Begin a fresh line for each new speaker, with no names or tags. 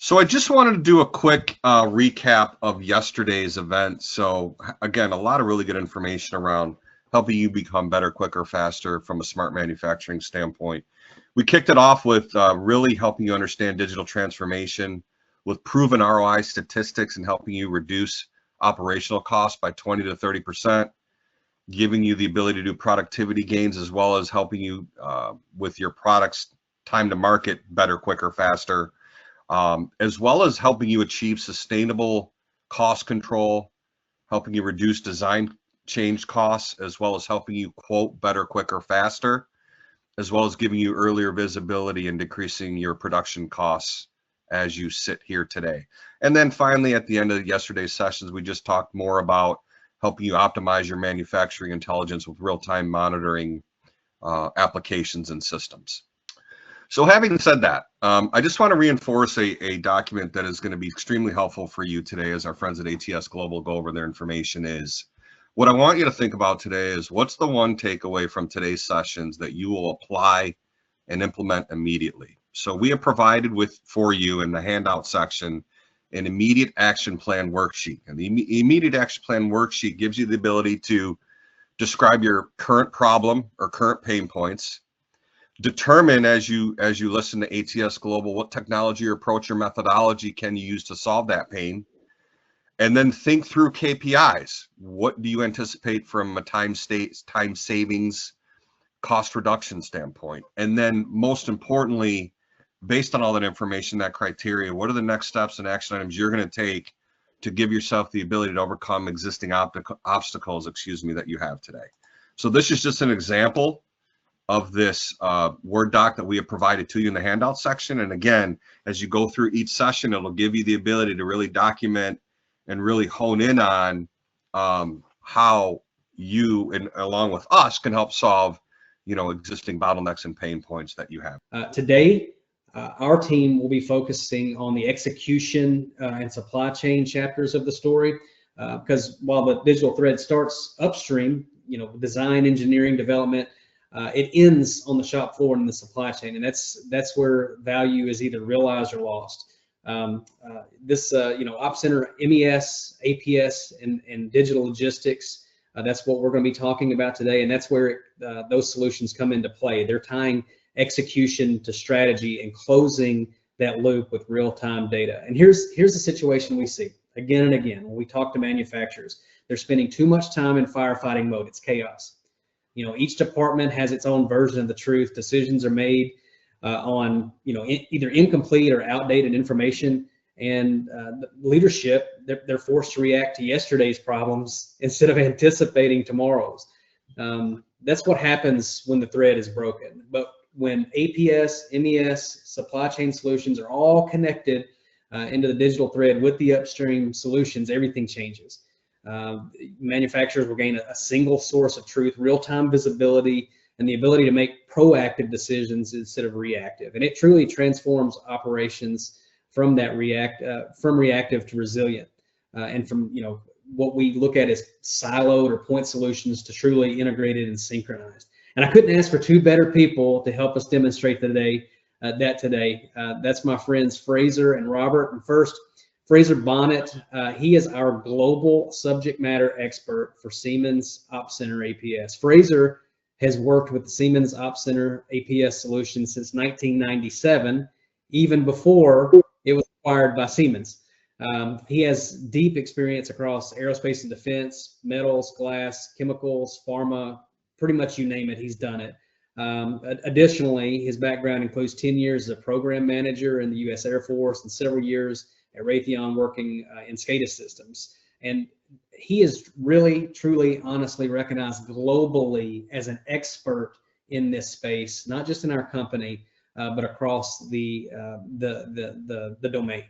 So I just wanted to do a quick recap of yesterday's event. So again, a lot of really good information around helping you become better, quicker, faster from a smart manufacturing standpoint. We kicked it off with really helping you understand digital transformation with proven ROI statistics and helping you reduce operational costs by 20 to 30%, giving you the ability to do productivity gains as well as helping you with your products time to market better, quicker, faster, as well as helping you achieve sustainable cost control, helping you reduce design change costs, as well as helping you quote better, quicker, faster, as well as giving you earlier visibility and decreasing your production costs as you sit here today. And then finally, at the end of yesterday's sessions, we just talked more about helping you optimize your manufacturing intelligence with real-time monitoring applications and systems. So having said that, I just want to reinforce a document that is going to be extremely helpful for you today as our friends at ATS Global go over their information is. What I want you to think about today is what's the one takeaway from today's sessions that you will apply and implement immediately. So we have provided for you in the handout section an immediate action plan worksheet. And the immediate action plan worksheet gives you the ability to describe your current problem or current pain points, determine as you listen to ATS Global what technology or approach or methodology can you use to solve that pain, and then think through KPIs. What do you anticipate from a time savings, cost reduction standpoint? And then most importantly, based on all that information, that criteria, what are the next steps and action items you're going to take to give yourself the ability to overcome existing obstacles, that you have today. So this is just an example of this Word doc that we have provided to you in the handout section. And again, as you go through each session, it'll give you the ability to really document and really hone in on how you, and along with us, can help solve, existing bottlenecks and pain points that you have.
Today, our team will be focusing on the execution and supply chain chapters of the story, because while the digital thread starts upstream, design, engineering, development, it ends on the shop floor and in the supply chain, and that's where value is either realized or lost. This Op Center MES, APS, and digital logistics, that's what we're going to be talking about today, and that's where those solutions come into play. They're tying execution to strategy and closing that loop with real-time data. And here's the situation we see again and again when we talk to manufacturers. They're spending too much time in firefighting mode. It's chaos. Each department has its own version of the truth. Decisions are made on either incomplete or outdated information, and the leadership, they're forced to react to yesterday's problems instead of anticipating tomorrow's. That's what happens when the thread is broken. But when APS, MES, supply chain solutions are all connected into the digital thread with the upstream solutions, everything changes. Manufacturers will gain a single source of truth, real-time visibility, and the ability to make proactive decisions instead of reactive. And it truly transforms operations from that reactive to resilient, and from what we look at as siloed or point solutions to truly integrated and synchronized. And I couldn't ask for two better people to help us demonstrate today. That's my friends Fraser and Robert. And first, Fraser Bonnet, he is our global subject matter expert for Siemens Op Center APS. Fraser has worked with the Siemens Op Center APS solution since 1997, even before it was acquired by Siemens. He has deep experience across aerospace and defense, metals, glass, chemicals, pharma, pretty much you name it, he's done it. Additionally, his background includes 10 years as a program manager in the U.S. Air Force and several years at Raytheon working in SCADA systems. And he is really, truly, honestly recognized globally as an expert in this space, not just in our company, but across the domain.